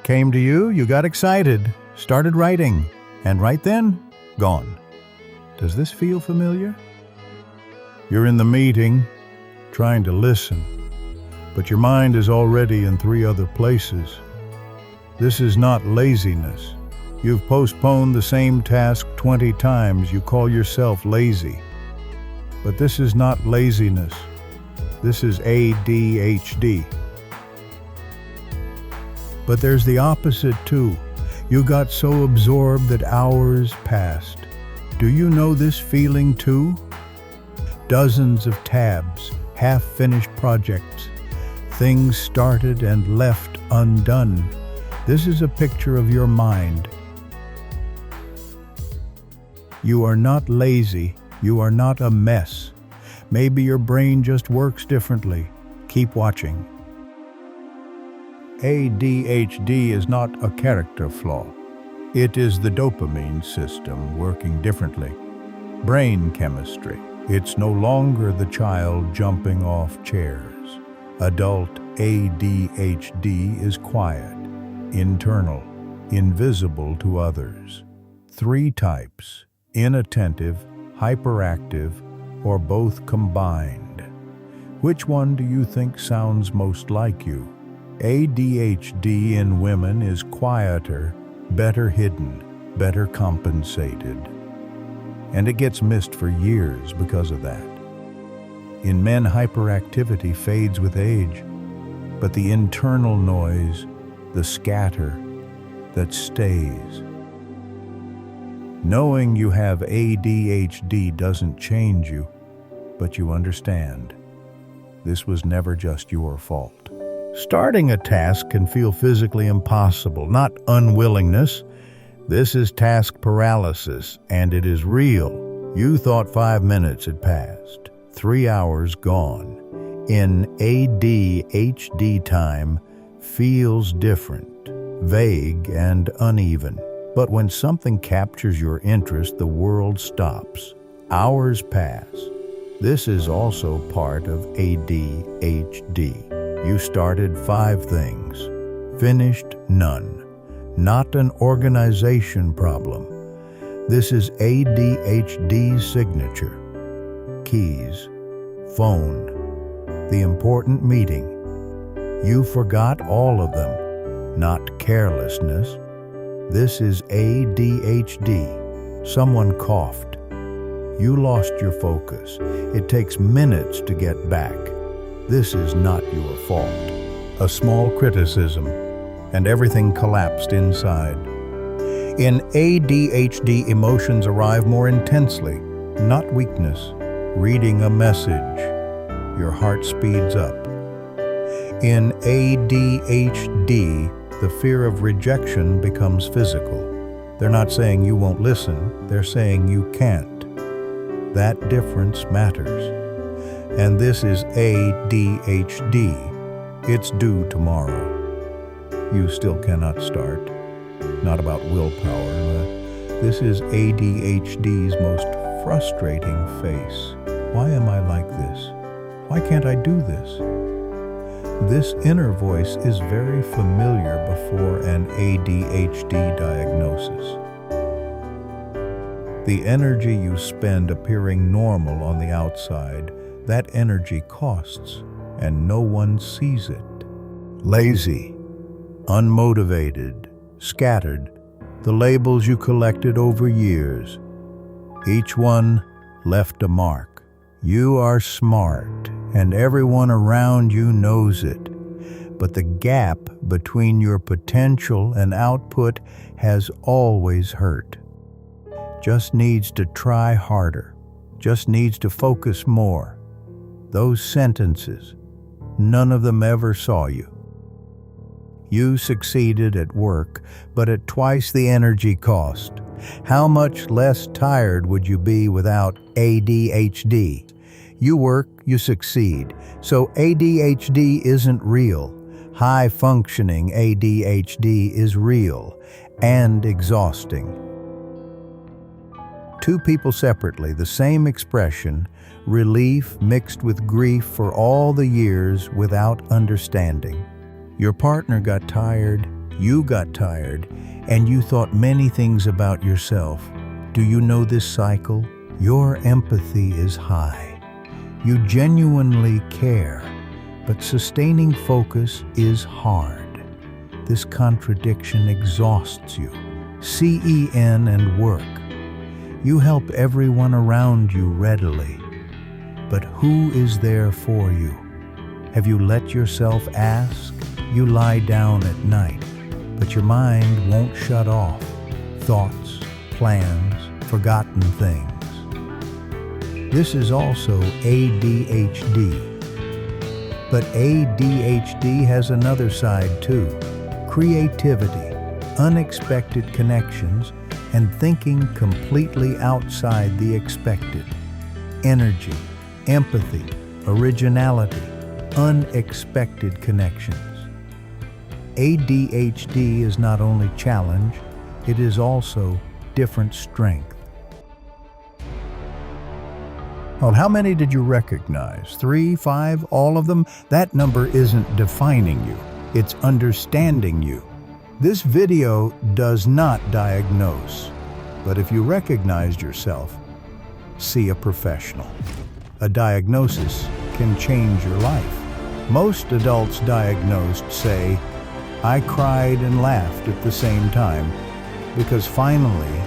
came to you, you got excited, started writing, and right then, gone. Does this feel familiar? You're in the meeting, trying to listen, but your mind is already in 3 other places. This is not laziness. You've postponed the same task 20 times. You call yourself lazy. But this is not laziness. This is ADHD. But there's the opposite too. You got so absorbed that hours passed. Do you know this feeling too? Dozens of tabs, half-finished projects, things started and left undone. This is a picture of your mind. You are not lazy. You are not a mess. Maybe your brain just works differently. Keep watching. ADHD is not a character flaw. It is the dopamine system working differently. Brain chemistry. It's no longer the child jumping off chairs. Adult ADHD is quiet, internal, invisible to others. 3 types: inattentive, hyperactive, or both combined. Which one do you think sounds most like you? ADHD in women is quieter, better hidden, better compensated. And it gets missed for years because of that. In men, hyperactivity fades with age, but the internal noise, the scatter, that stays. Knowing you have ADHD doesn't change you, but you understand. This was never just your fault. Starting a task can feel physically impossible, not unwillingness. This is task paralysis, and it is real. You thought 5 minutes had passed, 3 hours gone. In ADHD, time feels different, vague and uneven. But when something captures your interest, the world stops. Hours pass. This is also part of ADHD. You started 5 things, finished none. Not an organization problem. This is ADHD's signature. Keys, phone, the important meeting. You forgot all of them, not carelessness. This is ADHD. Someone coughed. You lost your focus. It takes minutes to get back. This is not your fault. A small criticism, and everything collapsed inside. In ADHD, emotions arrive more intensely, not weakness. Reading a message, your heart speeds up. In ADHD, the fear of rejection becomes physical. They're not saying you won't listen, they're saying you can't. That difference matters. And this is ADHD. It's due tomorrow. You still cannot start. Not about willpower. This is ADHD's most frustrating face. Why am I like this? Why can't I do this? This inner voice is very familiar before an ADHD diagnosis. The energy you spend appearing normal on the outside, that energy costs, and no one sees it. Lazy, unmotivated, scattered, the labels you collected over years. Each one left a mark. You are smart, and everyone around you knows it. But the gap between your potential and output has always hurt. Just needs to try harder. Just needs to focus more. Those sentences, none of them ever saw you. You succeeded at work, but at twice the energy cost. How much less tired would you be without ADHD? You work, you succeed. So ADHD isn't real. High-functioning ADHD is real and exhausting. 2 people separately, the same expression, relief mixed with grief for all the years without understanding. Your partner got tired, You got tired, and you thought many things about yourself. Do you know this cycle? Your empathy is high. You genuinely care, but sustaining focus is hard. This contradiction exhausts you. CEN and work. You help everyone around you readily, but who is there for you? Have you let yourself ask? You lie down at night, but your mind won't shut off. Thoughts, plans, forgotten things. This is also ADHD. But ADHD has another side too. Creativity, unexpected connections, and thinking completely outside the expected. Energy, empathy, originality, unexpected connections. ADHD is not only challenge, it is also different strength. Well, how many did you recognize? 3, 5, all of them? That number isn't defining you, it's understanding you. This video does not diagnose, but if you recognized yourself, see a professional. A diagnosis can change your life. Most adults diagnosed say, "I cried and laughed at the same time," because finally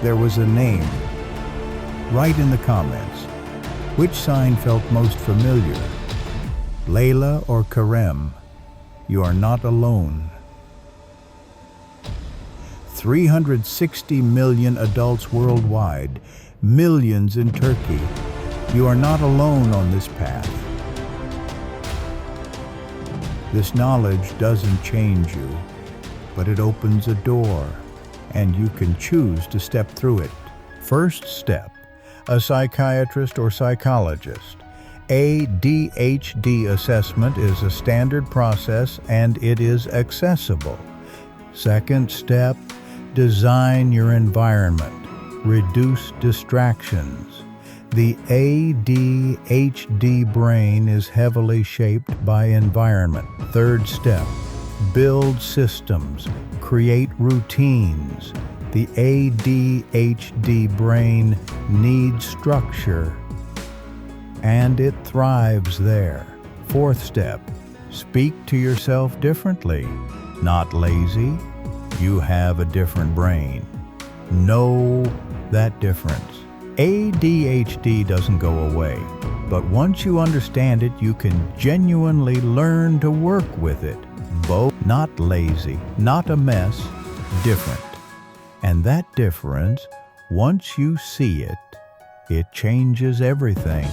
there was a name. Write in the comments, which sign felt most familiar? Leyla or Kerem? You are not alone. 360 million adults worldwide, millions in Turkey. You are not alone on this path. This knowledge doesn't change you, but it opens a door, and you can choose to step through it. First step, a psychiatrist or psychologist. ADHD assessment is a standard process and it is accessible. Second step, design your environment. Reduce distractions. The ADHD brain is heavily shaped by environment. Third step, build systems. Create routines. The ADHD brain needs structure, and it thrives there. Fourth step, speak to yourself differently. Not lazy, you have a different brain. Know that difference. ADHD doesn't go away, but once you understand it, you can genuinely learn to work with it. Both, not lazy, not a mess, different. And that difference, once you see it, it changes everything.